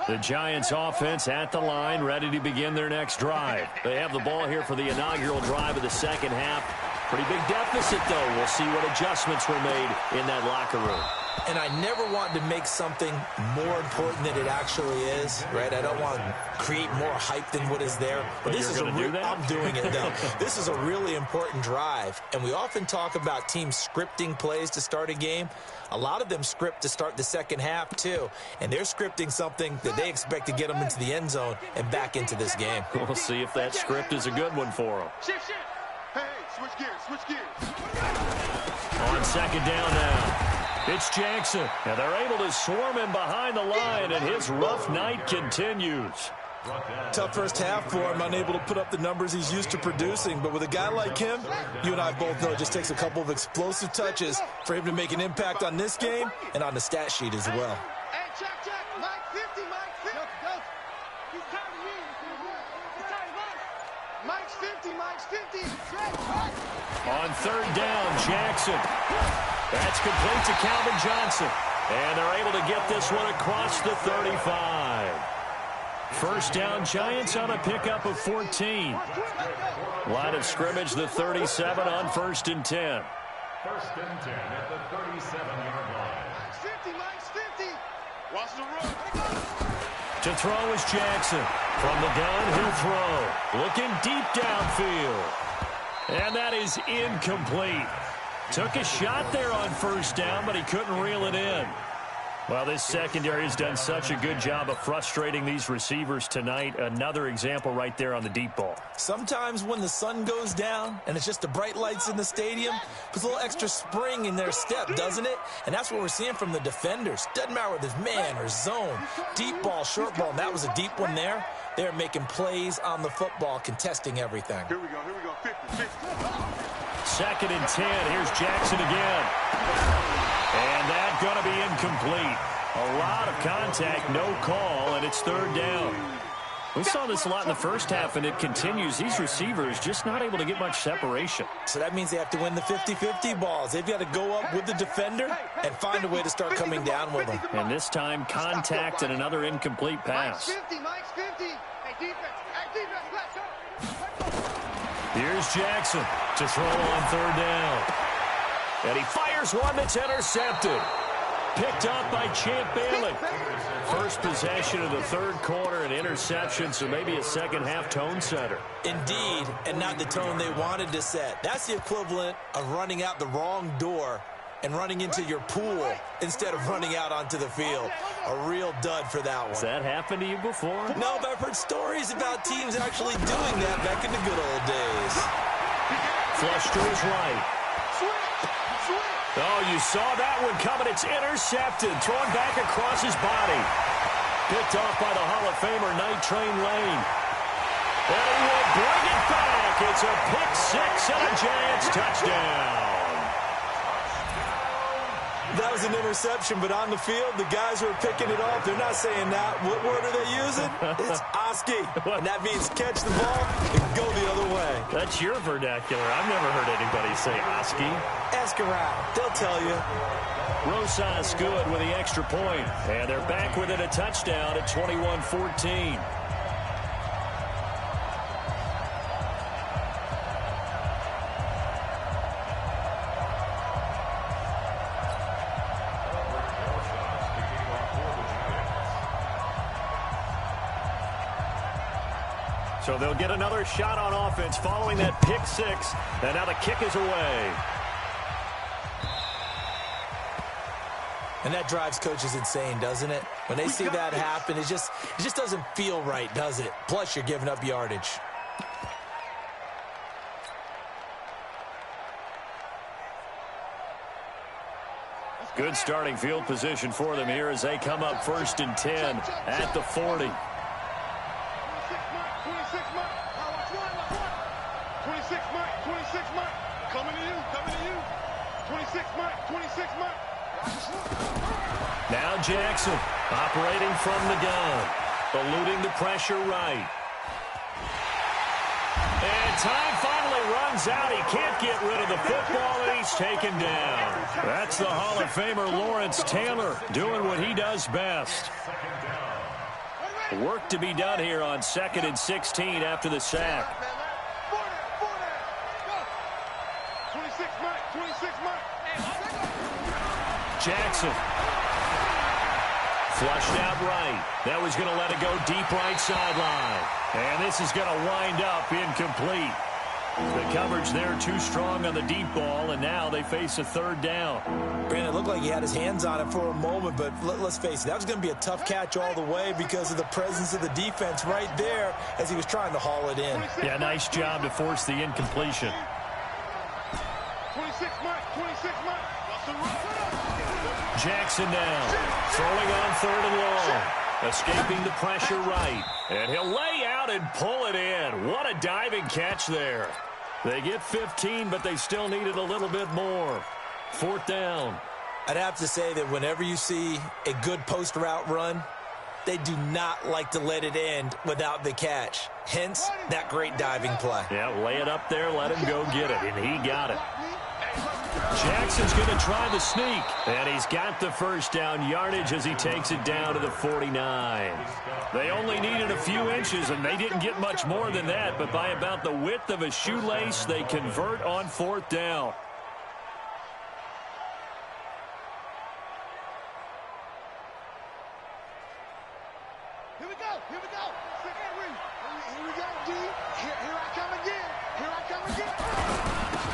The Giants offense at the line, ready to begin their next drive. They have the ball here for the inaugural drive of the second half. Pretty big deficit, though. We'll see what adjustments were made in that locker room. And I never want to make something more important than it actually is, right? I don't want to create more hype than what is there. But this is I'm doing it, though. This is a really important drive. And we often talk about teams scripting plays to start a game. A lot of them script to start the second half, too. And they're scripting something that they expect to get them into the end zone and back into this game. We'll see if that script is a good one for them. Shift. Hey, switch gears. On second down now. It's Jackson, and they're able to swarm him behind the line, and his rough night continues. Tough first half for him, unable to put up the numbers he's used to producing. But with a guy like him, you and I both know it just takes a couple of explosive touches for him to make an impact on this game and on the stat sheet as well. Hey, check. Mike 50. He's tired of you. He's tired of us. Mike's 50. On third down, Jackson. That's complete to Calvin Johnson. And they're able to get this one across the 35. First down, Giants on a pickup of 14. Line of scrimmage, the 37 on 1st and 10. 1st and 10 at the 37-yard line. Mike's 50. Watch the run. To throw is Jackson. From the gun, he'll throw. Looking deep downfield. And that is incomplete. Took a shot there on first down, but he couldn't reel it in. Well, this secondary has done such a good job of frustrating these receivers tonight. Another example right there on the deep ball. Sometimes when the sun goes down and it's just the bright lights in the stadium, puts a little extra spring in their step, doesn't it? And that's what we're seeing from the defenders. Doesn't matter whether it's man or zone, deep ball, short ball, and that was a deep one there. They're making plays on the football, contesting everything. Here we go. 50. Second and 10. Here's Jackson again. And that's going to be incomplete. A lot of contact, no call, and it's third down. We saw this a lot in the first half, and it continues. These receivers just not able to get much separation. So that means they have to win the 50-50 balls. They've got to go up with the defender and find a way to start coming down with them. And this time, contact and another incomplete pass. Mike's 50. Hey, defense, let's go. Here's Jackson to throw on third down. And he fires one that's intercepted. Picked up by Champ Bailey. First possession of the third quarter, an interception, so maybe a second-half tone setter. Indeed, and not the tone they wanted to set. That's the equivalent of running out the wrong door and running into your pool instead of running out onto the field. A real dud for that one. Has that happened to you before? No, but I've heard stories about teams actually doing that back in the good old days. Flush to his right. Oh, you saw that one coming. It's intercepted. Thrown back across his body. Picked off by the Hall of Famer, Night Train Lane. And he will bring it back. It's a pick six and a Giants touchdown. That was an interception, but on the field, the guys who are picking it off, they're not saying that. What word are they using? It's Oski. And that means catch the ball and go the other way. That's your vernacular. I've never heard anybody say Oski. Ask around. They'll tell you. Rosas good with the extra point. And they're back within a touchdown at 21-14. So they'll get another shot on offense following that pick six. And now the kick is away. And that drives coaches insane, doesn't it? When they see that happen, it just doesn't feel right, does it? Plus, you're giving up yardage. Good starting field position for them here as they come up 1st and 10 at the 40. 26 Mike. Coming to you. 26 Mike. Now Jackson operating from the gun. Eluding the pressure right. And time finally runs out. He can't get rid of the football, and he's taken down. That's the Hall of Famer Lawrence Taylor doing what he does best. Work to be done here on 2nd and 16 after the sack. 26 Mike, 26 Mike. Jackson. Flushed out right. That was going to let it go deep right sideline. And this is going to wind up incomplete. The coverage there too strong on the deep ball, and now they face a 3rd down. Brandon, it looked like he had his hands on it for a moment, but let's face it, that was going to be a tough catch all the way because of the presence of the defense right there as he was trying to haul it in. Yeah, nice job to force the incompletion. 26 Mike, 26 Mike. Jackson now, throwing on 3rd and long. Escaping the pressure right. And he'll lay out and pull it in. What a diving catch there. They get 15, but they still needed a little bit more. 4th down. I'd have to say that whenever you see a good post route run, they do not like to let it end without the catch. Hence, that great diving play. Yeah, lay it up there, let him go get it, and he got it. Jackson's going to try the sneak, and he's got the 1st down yardage as he takes it down to the 49. They only needed a few inches, and they didn't get much more than that, but by about the width of a shoelace, they convert on 4th down. Here we go, here we go. Here we go, D. Here I come again. Here I come again.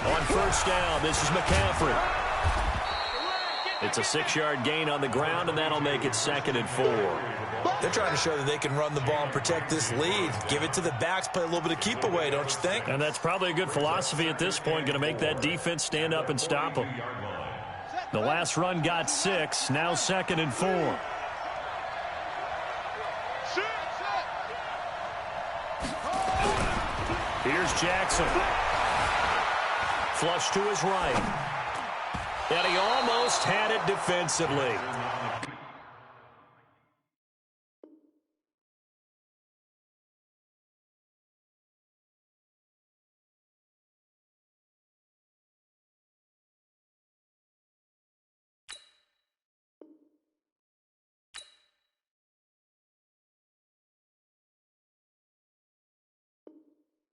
On 1st down, this is McCaffrey. It's a 6-yard gain on the ground, and that'll make it 2nd and 4. They're trying to show that they can run the ball and protect this lead. Give it to the backs, play a little bit of keep away, don't you think? And that's probably a good philosophy at this point, going to make that defense stand up and stop them. The last run got 6, now 2nd and 4. Here's Jackson. Flush to his right. And he almost had it defensively.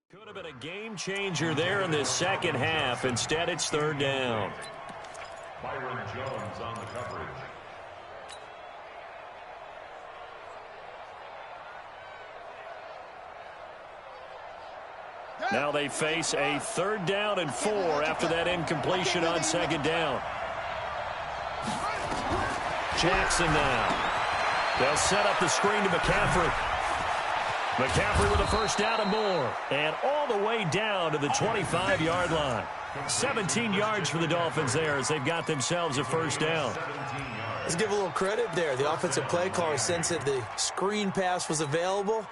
Could have been a game changer there in this 2nd half. Instead, it's 3rd down. Byron Jones on the coverage. Now they face a 3rd down and 4 after that incompletion on 2nd down. Jackson now. They'll set up the screen to McCaffrey. McCaffrey with a 1st down and more. And all the way down to the 25-yard line. 17 yards for the Dolphins there as they've got themselves a 1st down. Let's give a little credit there. The offensive play caller sensed that the screen pass was available.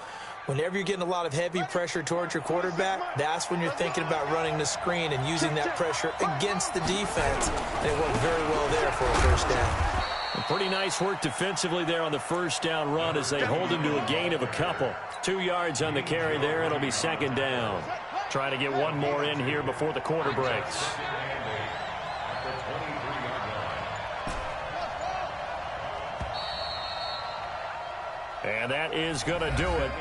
Whenever you're getting a lot of heavy pressure towards your quarterback, that's when you're thinking about running the screen and using that pressure against the defense. And it worked very well there for a 1st down. Pretty nice work defensively there on the 1st down run as they hold him to a gain of a couple. 2 yards on the carry there. It'll be 2nd down. Trying to get one more in here before the quarter breaks. And that is going to do it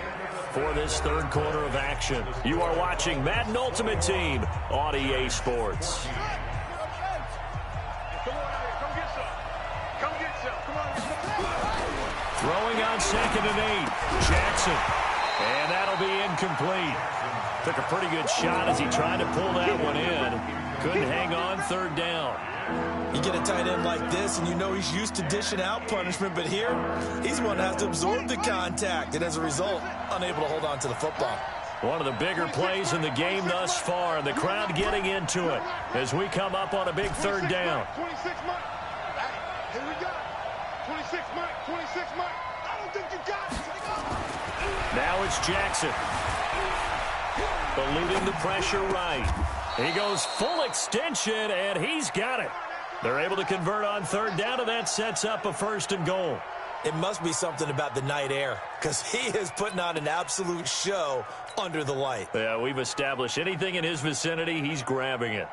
for this 3rd quarter of action. You are watching Madden Ultimate Team on EA Sports. Throwing on 2nd and 8. Jackson. And that'll be incomplete. Took a pretty good shot as he tried to pull that one in. Couldn't hang on 3rd down. You get a tight end like this, and you know he's used to dishing out punishment, but here, he's the one that has to absorb the contact, and as a result, unable to hold on to the football. One of the bigger plays in the game thus far, and the crowd getting into it as we come up on a big 3rd down. 26 Mike. Here we go. 26 Mike, 26 Mike. I don't think you got it. Now it's Jackson. Eluding the pressure right. He goes full extension, and he's got it. They're able to convert on 3rd down, and that sets up a 1st and goal. It must be something about the night air because he is putting on an absolute show under the light. Yeah, we've established anything in his vicinity, he's grabbing it.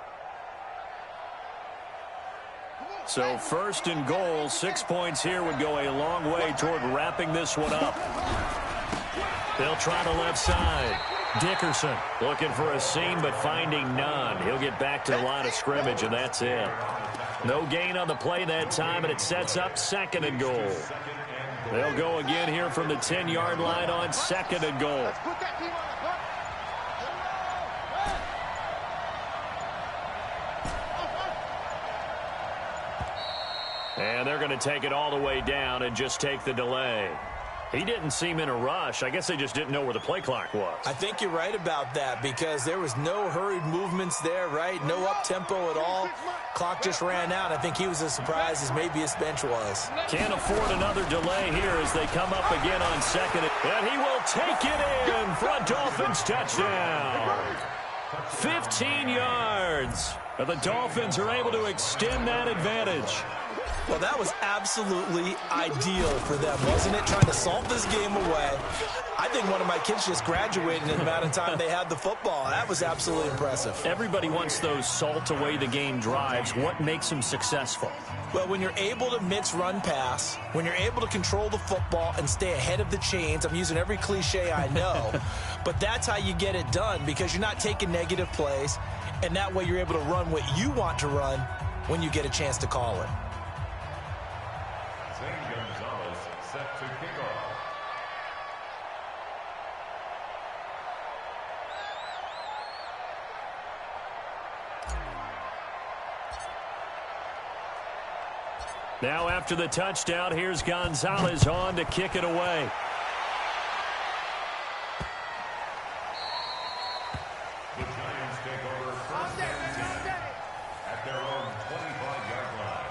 So first and goal, 6 points here would go a long way toward wrapping this one up. They'll try the left side. Dickerson looking for a seam but finding none. He'll get back to the line of scrimmage, and that's it. No gain on the play that time, and it sets up second and goal. They'll go again here from the 10-yard line on second and goal. And they're going to take it all the way down and just take the delay. He didn't seem in a rush. I guess they just didn't know where the play clock was. I think you're right about that because there was no hurried movements there, right? No up-tempo at all. Clock just ran out. I think he was as surprised as maybe his bench was. Can't afford another delay here as they come up again on second. And he will take it in for a Dolphins touchdown. 15 yards. And the Dolphins are able to extend that advantage. Well, that was absolutely ideal for them, wasn't it? Trying to salt this game away. I think one of my kids just graduated in the amount of time they had the football. That was absolutely impressive. Everybody wants those salt-away-the-game drives. What makes them successful? Well, when you're able to mix run-pass, when you're able to control the football and stay ahead of the chains, I'm using every cliche I know, but that's how you get it done because you're not taking negative plays, and that way you're able to run what you want to run when you get a chance to call it. Set to kickoff. Now after the touchdown, here's Gonzalez on to kick it away. The Giants take over first and 10 at their own 25-yard line.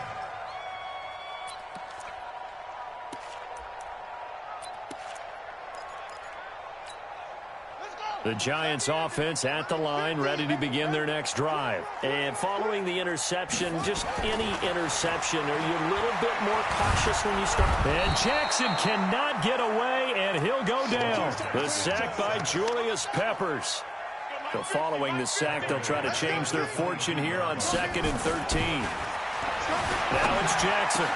The Giants offense at the line, ready to begin their next drive. And following the interception, just any interception, are you a little bit more cautious when you start? And Jackson cannot get away, and he'll go down. The sack by Julius Peppers. So following the sack, they'll try to change their fortune here on 2nd and 13. Now it's Jackson.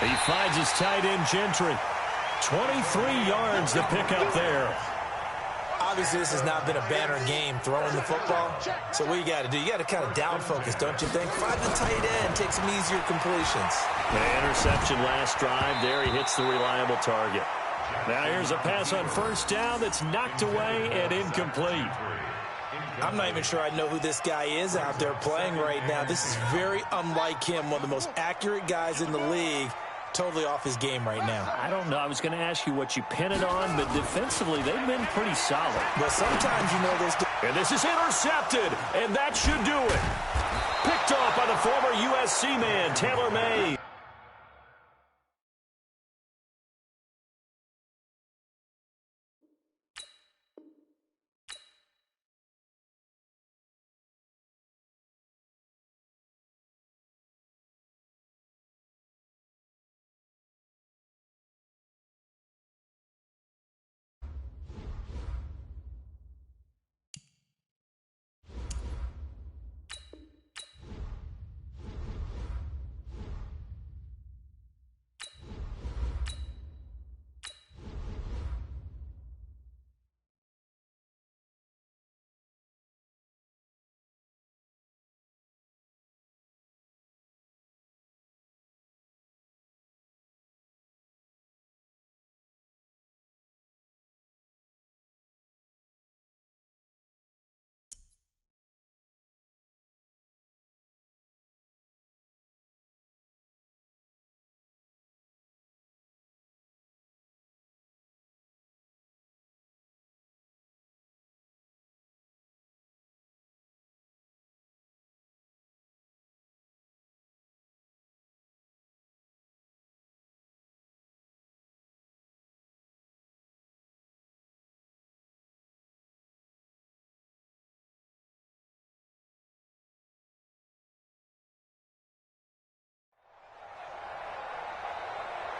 He finds his tight end, Gentry. 23 yards to pick up there. Obviously, this has not been a banner game throwing the football. So what you got to do, you got to kind of down focus, don't you think? Find the tight end, take some easier completions. The interception last drive there. He hits the reliable target. Now here's a pass on first down that's knocked away and incomplete. I'm not even sure I know who this guy is out there playing right now. This is very unlike him, one of the most accurate guys in the league. Totally off his game right now. I don't know. I was going to ask you what you pin it on, but defensively, they've been pretty solid. Well, sometimes you know those. And this is intercepted, and that should do it. Picked off by the former USC man, Taylor May.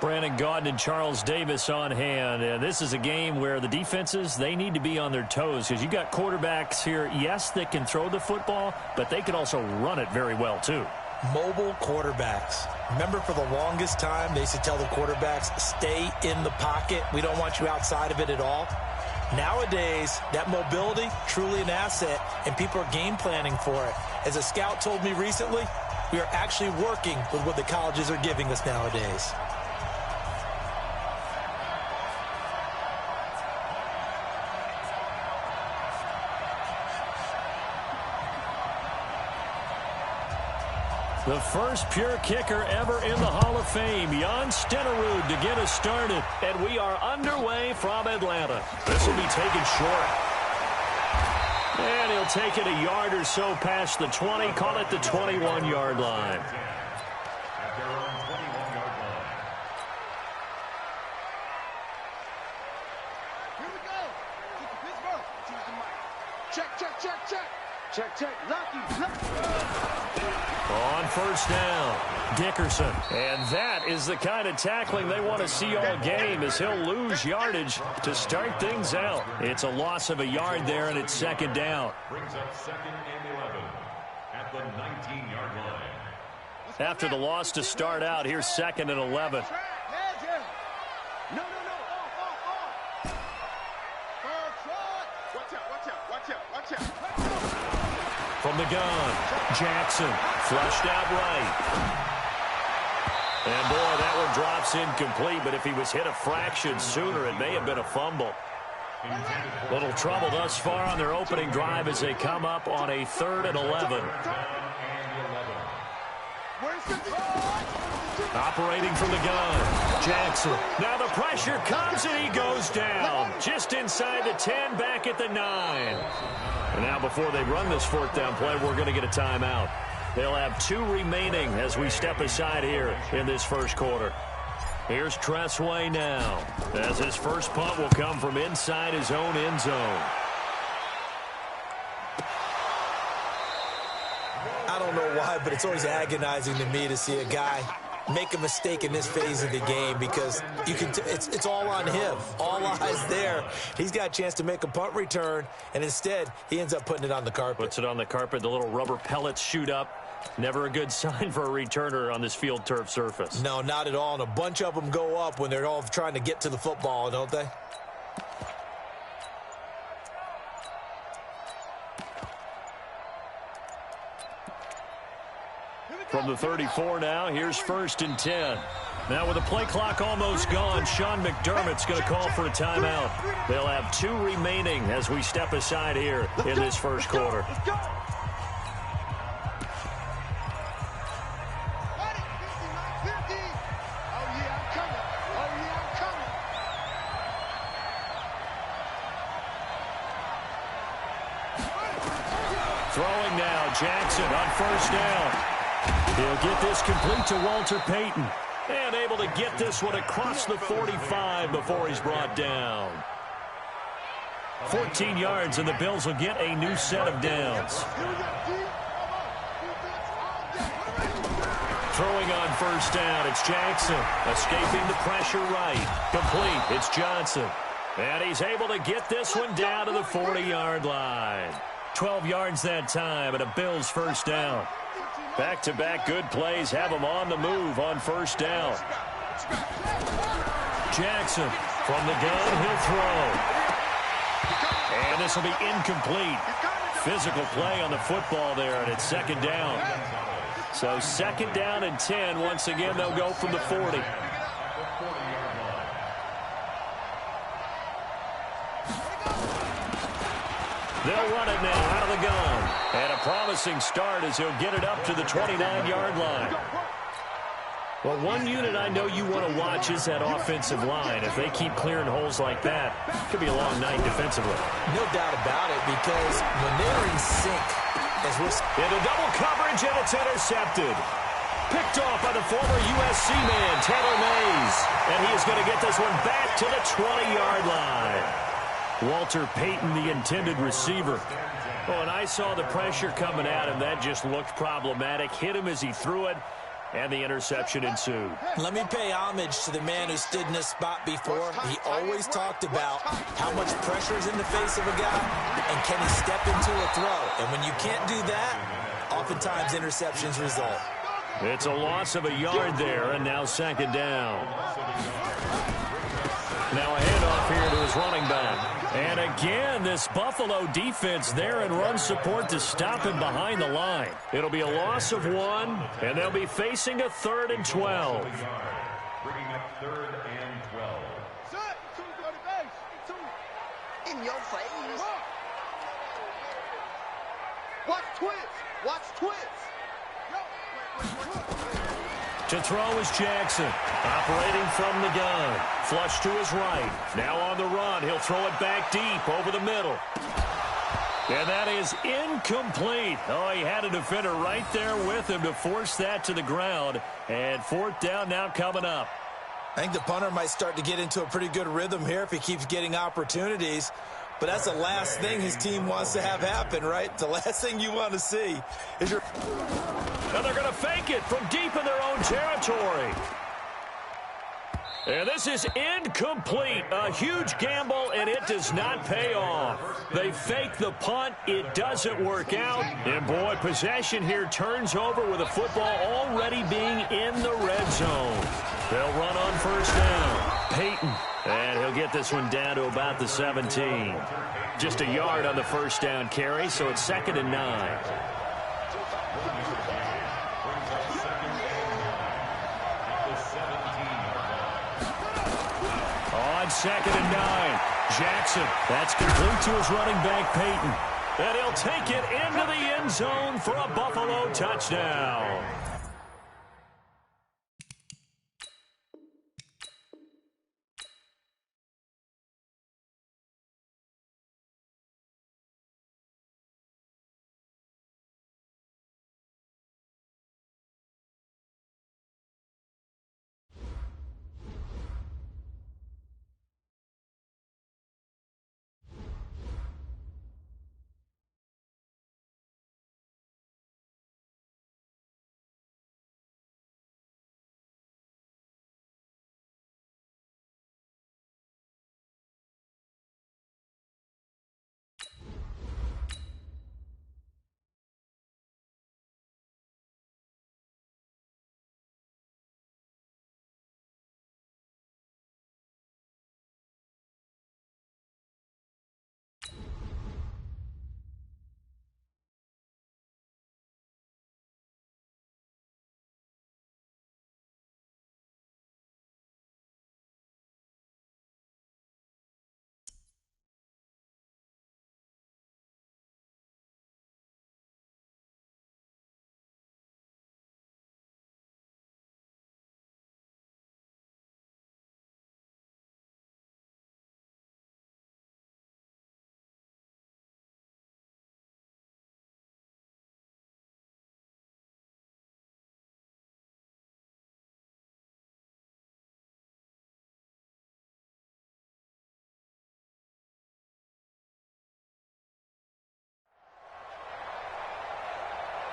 Brandon Gaudin and Charles Davis on hand. And this is a game where the defenses, they need to be on their toes because you got quarterbacks here, yes, that can throw the football, but they can also run it very well, too. Mobile quarterbacks. Remember, for the longest time, they used to tell the quarterbacks, stay in the pocket. We don't want you outside of it at all. Nowadays, that mobility, truly an asset, and people are game planning for it. As a scout told me recently, we are actually working with what the colleges are giving us nowadays. The first pure kicker ever in the Hall of Fame, Jan Stenerud, to get us started. And we are underway from Atlanta. This will be taken short. And he'll take it a yard or so past the 20, call it the 21-yard line. At their own 21-yard line. Here we go. Pittsburgh. Choose the mic. Check, check, check, check. Check, check. Lucky. On first down, Dickerson. And that is the kind of tackling they want to see all game, as he'll lose yardage to start things out. It's a loss of a yard there, and it's second down. Brings up 2nd and 11 at the 19-yard line. After the loss to start out, here's 2nd and 11. No. Off. Watch out. From the gun, Jackson, flushed out right. And boy, that one drops incomplete, but if he was hit a fraction sooner, it may have been a fumble. Little trouble thus far on their opening drive as they come up on a 3rd and 11. Operating from the gun, Jackson. Now the pressure comes and he goes down. Just inside the 10, back at the 9. And now before they run this 4th down play, we're going to get a timeout. They'll have 2 remaining as we step aside here in this first quarter. Here's Tressway now, as his first punt will come from inside his own end zone. I don't know why, but it's always agonizing to me to see a guy make a mistake in this phase of the game, because you can it's all on him. All eyes there. He's got a chance to make a punt return, and instead he ends up putting it on the carpet. Puts it on the carpet. The little rubber pellets shoot up. Never a good sign for a returner on this field turf surface. No, not at all. And a bunch of them go up when they're all trying to get to the football, don't they? From the 34 now, here's 1st and 10. Now with the play clock almost gone, Sean McDermott's going to call for a timeout. They'll have 2 remaining as we step aside here in this first quarter. Throwing now, Jackson on 1st down. He'll get this complete to Walter Payton. And able to get this one across the 45 before he's brought down. 14 yards, and the Bills will get a new set of downs. Throwing on 1st down, it's Jackson. Escaping the pressure right. Complete, it's Johnson. And he's able to get this one down to the 40-yard line. 12 yards that time, and a Bills 1st down. Back-to-back good plays have him on the move on 1st down. Jackson from the gun, he'll throw. And this will be incomplete. Physical play on the football there, and it's 2nd down. So 2nd down and 10. Once again, they'll go from the 40. They'll run it now out of the gun. And a promising start as he'll get it up to the 29-yard line. Well, one unit I know you want to watch is that offensive line. If they keep clearing holes like that, it could be a long night defensively. No doubt about it, because when they're in sync, as we're into double coverage, and it's intercepted. Picked off by the former USC man, Taylor Mays. And he is going to get this one back to the 20-yard line. Walter Payton, the intended receiver. Oh, and I saw the pressure coming at him. That just looked problematic. Hit him as he threw it, and the interception ensued. Let me pay homage to the man who stood in this spot before. He always talked about how much pressure is in the face of a guy, and can he step into a throw. And when you can't do that, oftentimes interceptions result. It's a loss of a yard there, and now second down. Now a handoff here to his running back. And again, this Buffalo defense there in run support to stop him behind the line. It'll be a loss of 1, and they'll be facing a 3rd and 12. Bringing up 3rd and 12. In your face. Watch twist. Watch twist. To throw is Jackson, operating from the gun. Flush to his right. Now on the run. He'll throw it back deep over the middle. And that is incomplete. Oh, he had a defender right there with him to force that to the ground. And 4th down now coming up. I think the punter might start to get into a pretty good rhythm here if he keeps getting opportunities. But that's the last thing his team wants to have happen, right? The last thing you want to see is your... Now they're going to fake it from deep in their own territory. And this is incomplete. A huge gamble, and it does not pay off. They fake the punt. It doesn't work out. And, boy, possession here turns over with the football already being in the red zone. They'll run on 1st down. Peyton, and he'll get this one down to about the 17. Just a yard on the 1st down carry, so it's 2nd and 9. On 2nd and 9, Jackson. That's complete to his running back, Peyton. And he'll take it into the end zone for a Buffalo touchdown.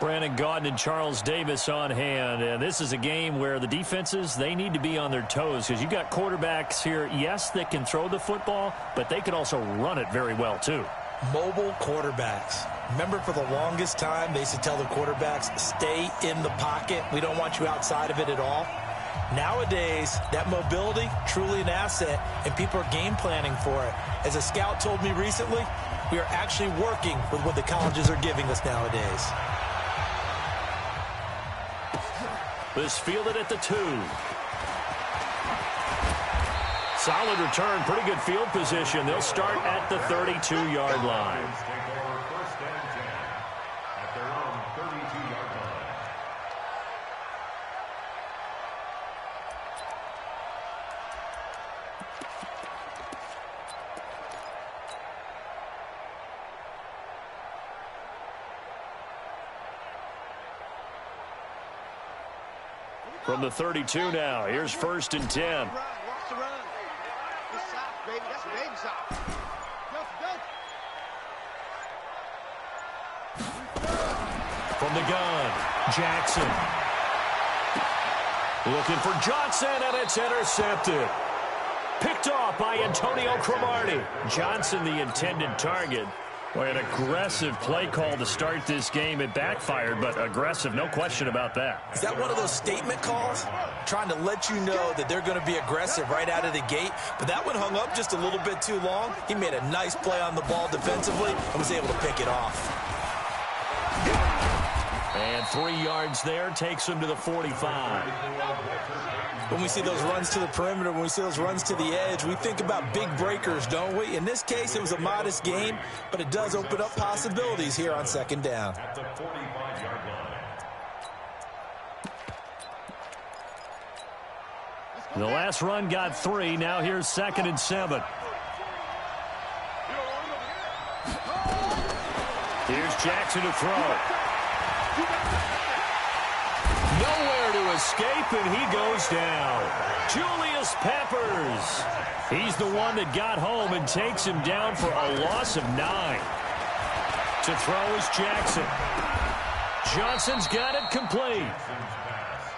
Brandon Gaudin and Charles Davis on hand. And this is a game where the defenses, they need to be on their toes because you've got quarterbacks here, yes, that can throw the football, but they can also run it very well, too. Mobile quarterbacks. Remember, for the longest time, they used to tell the quarterbacks, stay in the pocket. We don't want you outside of it at all. Nowadays, that mobility, truly an asset, and people are game planning for it. As a scout told me recently, we are actually working with what the colleges are giving us nowadays. This fielded at the 2. Solid return, pretty good field position. They'll start at the 32-yard line. From the 32 now, here's 1st and 10. Watch the run. Good side, baby. That's a baby side. From the gun, Jackson. Looking for Johnson, and it's intercepted. Picked off by Antonio Cromartie. Johnson, the intended target. Boy, an aggressive play call to start this game. It backfired, but aggressive, no question about that. Is that one of those statement calls? Trying to let you know that they're going to be aggressive right out of the gate, but that one hung up just a little bit too long. He made a nice play on the ball defensively and was able to pick it off. And 3 yards there takes him to the 45. When we see those runs to the perimeter, when we see those runs to the edge, we think about big breakers, don't we? In this case, it was a modest game, but it does open up possibilities here on second down. At the 45-yard line. The last run got 3. Now here's 2nd and 7. Here's Jackson to throw. Nowhere to escape, and he goes down. Julius Peppers. He's the one that got home and takes him down for a loss of 9. To throw is Jackson. Johnson's got it complete.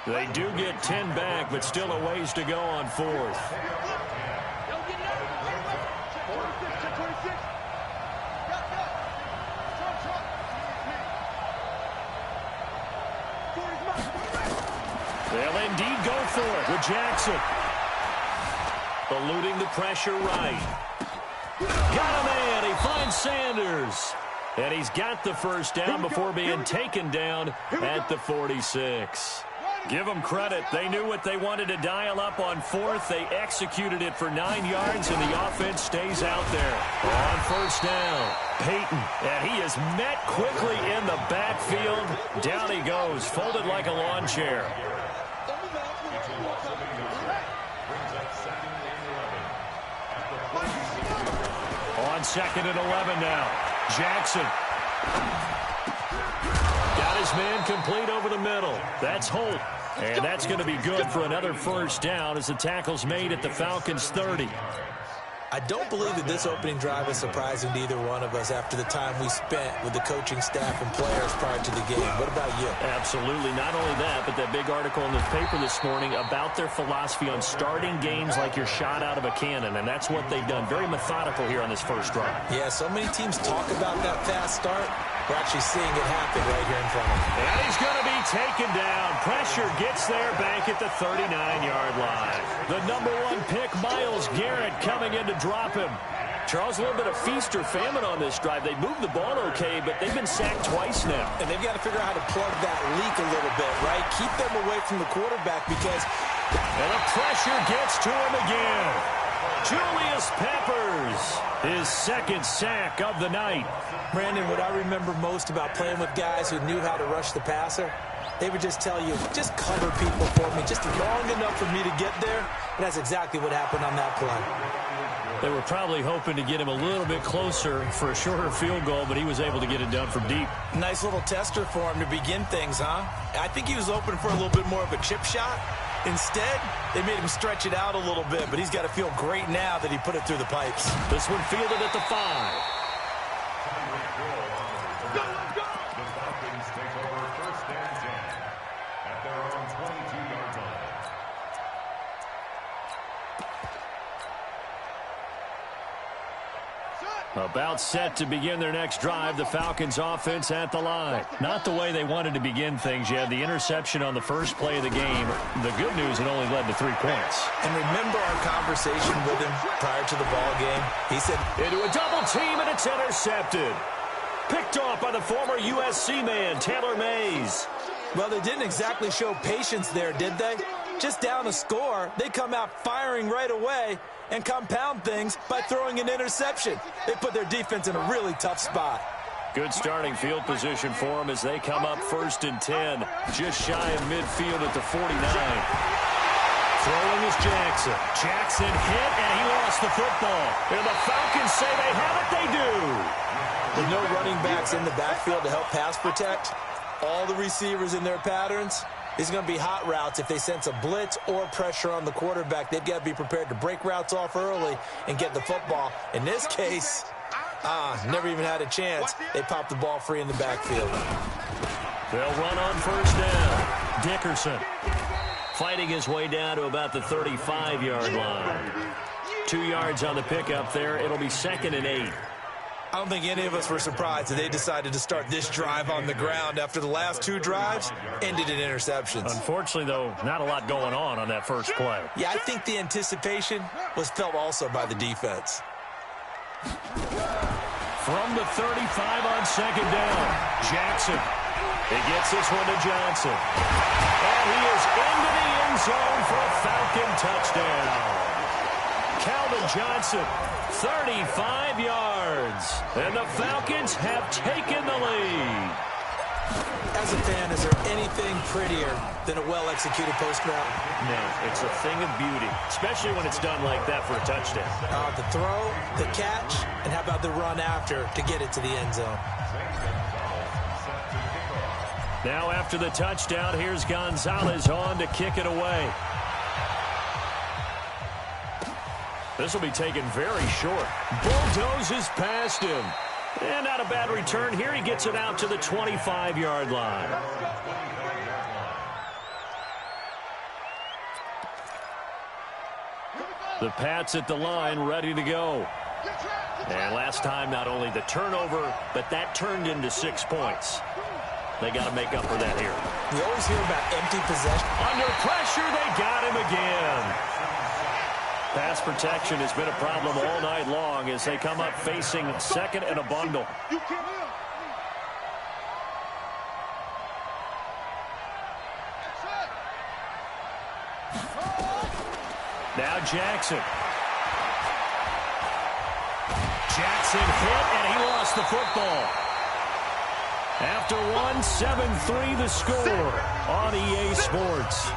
They do get 10 back, but still a ways to go on 4th. They'll indeed go for it with Jackson. Eluding the pressure right. Got a man. He finds Sanders. And he's got the first down before being taken down at the 46. Give them credit. They knew what they wanted to dial up on 4th. They executed it for 9 yards, and the offense stays out there. On first down, Peyton. And he is met quickly in the backfield. Down he goes, folded like a lawn chair. On 2nd and 11 now. Jackson. Got his man complete over the middle. That's Holt. And that's going to be good for another first down as the tackle's made at the Falcons' 30. I don't believe that this opening drive is surprising to either one of us after the time we spent with the coaching staff and players prior to the game. What about you? Absolutely. Not only that, but that big article in the paper this morning about their philosophy on starting games like you're shot out of a cannon, and that's what they've done. Very methodical here on this first drive. Yeah, so many teams talk about that fast start. We're actually seeing it happen right here in front of them. And he's going to be taken down. Pressure gets there back at the 39-yard line. The #1 pick, Myles Garrett, coming in to drop him. Charles, a little bit of feast or famine on this drive. They moved the ball okay, but they've been sacked twice now. And they've got to figure out how to plug that leak a little bit, right? Keep them away from the quarterback because... And the pressure gets to him again. Julius Peppers, his 2nd sack of the night. Brandon, what I remember most about playing with guys who knew how to rush the passer, they would just tell you, just cover people for me, just long enough for me to get there. And that's exactly what happened on that play. They were probably hoping to get him a little bit closer for a shorter field goal, but he was able to get it done from deep. Nice little tester for him to begin things, huh? I think he was open for a little bit more of a chip shot. Instead, they made him stretch it out a little bit, but he's got to feel great now that he put it through the pipes. This one fielded at the 5. The Falcons take over 1st and 10 at their own 22-yard line. About set to begin their next drive, the Falcons offense at the line. Not the way they wanted to begin things. You had the interception on the first play of the game. The good news, it only led to 3 points. And remember our conversation with him prior to the ball game? He said, into a double team, and it's intercepted. Picked off by the former USC man, Taylor Mays. Well, they didn't exactly show patience there, did they? Just down a score, they come out firing right away and compound things by throwing an interception. They put their defense in a really tough spot. Good starting field position for them as they come up 1st and 10, just shy of midfield at the 49. Throwing is Jackson. Jackson hit, and he lost the football. And the Falcons say they have it. They do. With no running backs in the backfield to help pass protect, all the receivers in their patterns, it's going to be hot routes. If they sense a blitz or pressure on the quarterback, they've got to be prepared to break routes off early and get the football. In this case, never even had a chance. They popped the ball free in the backfield. They'll run on 1st down. Dickerson fighting his way down to about the 35-yard line. 2 yards on the pickup there. It'll be 2nd and 8. I don't think any of us were surprised that they decided to start this drive on the ground after the last 2 drives ended in interceptions. Unfortunately, though, not a lot going on that first play. Yeah, I think the anticipation was felt also by the defense. From the 35 on second down, Jackson. He gets this one to Johnson. And he is into the end zone for a Falcon touchdown. Calvin Johnson, 35 yards. And the Falcons have taken the lead. As a fan, is there anything prettier than a well-executed post route? No, it's a thing of beauty, especially when it's done like that for a touchdown. The throw, the catch, and how about the run after to get it to the end zone? Now after the touchdown, here's Gonzalez on to kick it away. This will be taken very short. Bulldozes past him. And not a bad return here. He gets it out to the 25-yard line. The Pats at the line, ready to go. And last time, not only the turnover, but that turned into 6 points. They got to make up for that here. We always hear about empty possession. Under pressure, they got him again. Pass protection has been a problem all night long as they come up facing second and a bundle. Now Jackson. Jackson hit, and he lost the football. After one, 7-3 the score on EA Sports.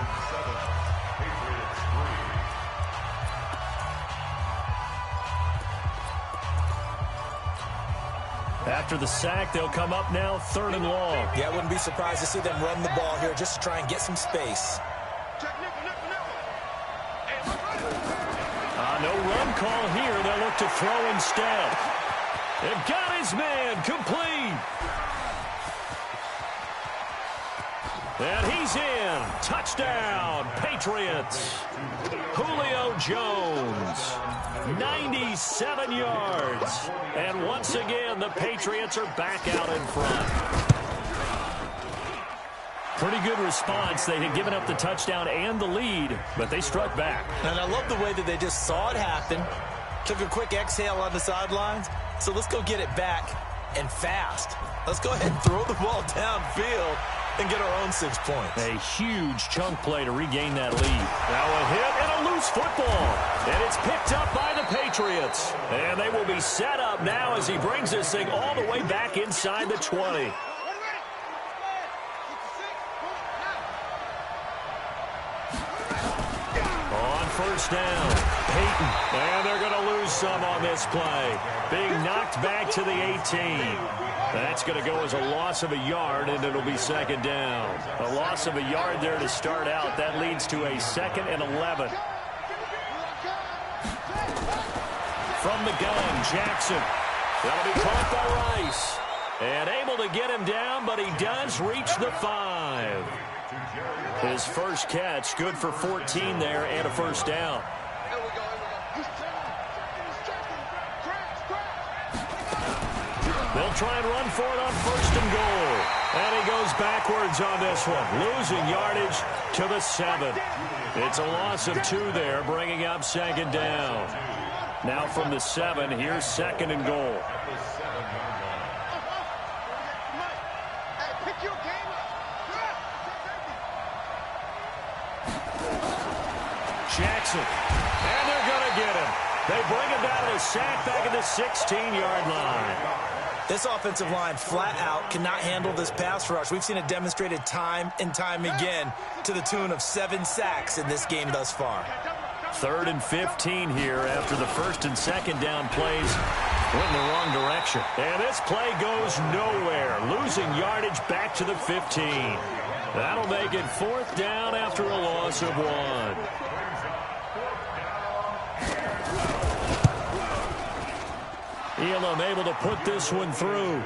After the sack, they'll come up now 3rd and long. Yeah, I wouldn't be surprised to see them run the ball here just to try and get some space. No run call here. They'll look to throw instead. They've got his man complete. And he's in. Touchdown, Patriots. Julio Jones, 97 yards. And once again, the Patriots are back out in front. Pretty good response. They had given up the touchdown and the lead, but they struck back. And I love the way that they just saw it happen, took a quick exhale on the sidelines. So let's go get it back and fast. Let's go ahead and throw the ball downfield and get our own 6 points. A huge chunk play to regain that lead. Now a hit and a loose football. And it's picked up by the Patriots. And they will be set up now as he brings this thing all the way back inside the 20. On first down, Peyton. And they're going to lose some on this play. Being knocked back to the 18. That's going to go as a loss of a yard, and it'll be 2nd down. A loss of a yard there to start out. That leads to a 2nd and 11. From the gun, Jackson. That'll be caught by Rice. And able to get him down, but he does reach the 5. His first catch, good for 14 there and a first down. They'll try and run for it on 1st and goal. And he goes backwards on this one, losing yardage to the 7. It's a loss of 2 there, bringing up 2nd down. Now from the 7, here's 2nd and goal. Jackson, and they're going to get him. They bring him down to a sack back at the 16-yard line. This offensive line flat out cannot handle this pass rush. We've seen it demonstrated time and time again to the tune of 7 sacks in this game thus far. 3rd and 15 here after the 1st and 2nd down plays went in the wrong direction. And this play goes nowhere, losing yardage back to the 15. That'll make it 4th down after a loss of 1. Elam able to put this one through.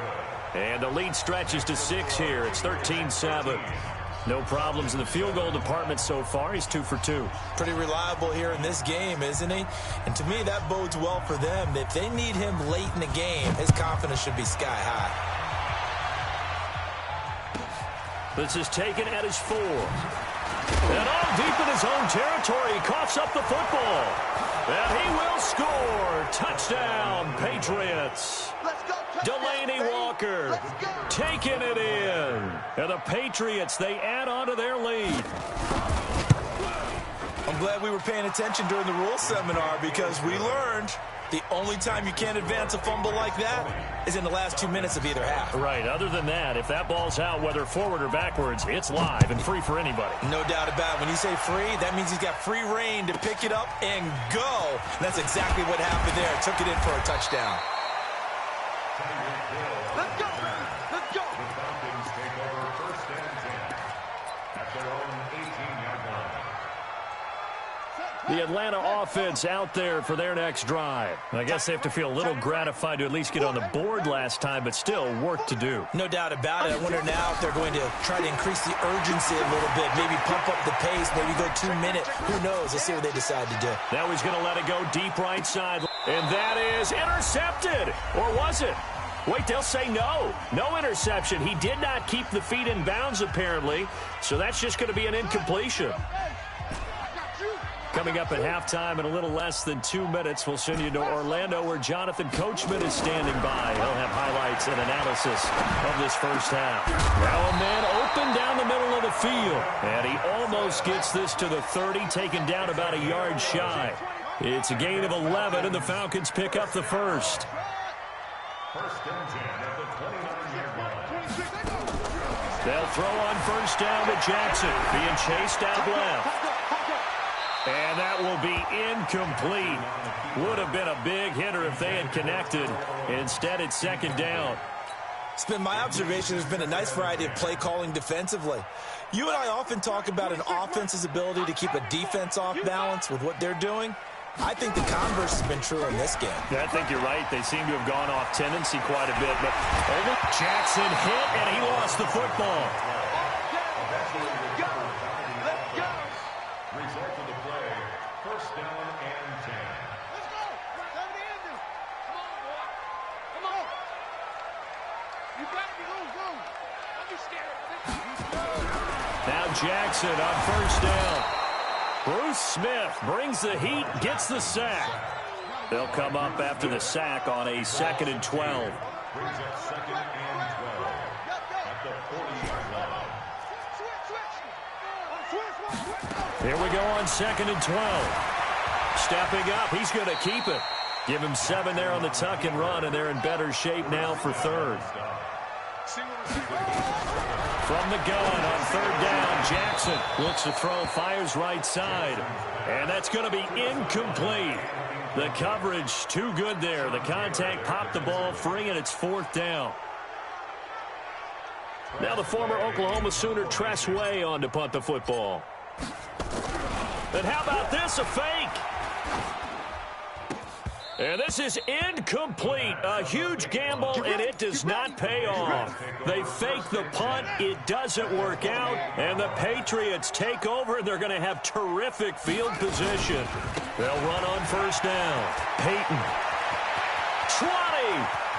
And the lead stretches to 6 here. It's 13-7. No problems in the field goal department so far. He's 2 for 2. Pretty reliable here in this game, isn't he? And to me, that bodes well for them. If they need him late in the game, his confidence should be sky high. This is taken at his 4. And all deep in his own territory, he coughs up the football. And he will score. Touchdown, Patriots. Let's go. Delaney Walker taking it in. And the Patriots, they add on to their lead. I'm glad we were paying attention during the rules seminar because we learned the only time you can't advance a fumble like that is in the last 2 minutes of either half. Right. Other than that, if that ball's out, whether forward or backwards, it's live and free for anybody. No doubt about it. When you say free, that means he's got free reign to pick it up and go. And that's exactly what happened there. Took it in for a touchdown. Let's go. Let's go. The Falcons take over 1st and 10 at their own 18-yard line. The Atlanta offense out there for their next drive. I guess they have to feel a little gratified to at least get on the board last time, but still work to do. No doubt about it. I wonder now if they're going to try to increase the urgency a little bit, maybe pump up the pace, maybe go 2 minutes. Who knows? Let's see what they decide to do. Now he's going to let it go deep right side. And that is intercepted. Or was it? Wait, they'll say no. No interception. He did not keep the feet in bounds, apparently. So that's just going to be an incompletion. Coming up at halftime in a little less than 2 minutes, we'll send you to Orlando where Jonathan Coachman is standing by. He'll have highlights and analysis of this first half. Now a man open down the middle of the field. And he almost gets this to the 30, taken down about a yard shy. It's a gain of 11, and the Falcons pick up the first. 1st and 10 at the 29-yard line. They'll throw on first down to Jackson, being chased out left. And that will be incomplete. Would have been a big hitter if they had connected. Instead, it's 2nd down. It's been my observation there's been a nice variety of play calling defensively. You and I often talk about an offense's ability to keep a defense off balance with what they're doing. I think the converse has been true in this game. Yeah, I think you're right. They seem to have gone off tendency quite a bit. But Jackson hit, and he lost the football. Result of the play, 1st down and 10. Let's go. Come on, boy. Come on. You got me. Go. Don't be scared. Now Jackson on first down. Bruce Smith brings the heat, gets the sack. They'll come up after the sack on a 2nd and 12. Brings up 2nd and 12 at the 40-yard line. Here we go on 2nd and 12. Stepping up, he's going to keep it. Give him 7 there on the tuck and run, and they're in better shape now for 3rd. From the gun on 3rd down, Jackson looks to throw, fires right side. And that's going to be incomplete. The coverage too good there. The contact popped the ball free, and it's 4th down. Now the former Oklahoma Sooner Tress Way on to punt the football. And how about this, a fake? And this is incomplete. A huge gamble, and it does not pay off. They fake the punt. It doesn't work out. And the Patriots take over. They're going to have terrific field position. They'll run on first down. Peyton. 20.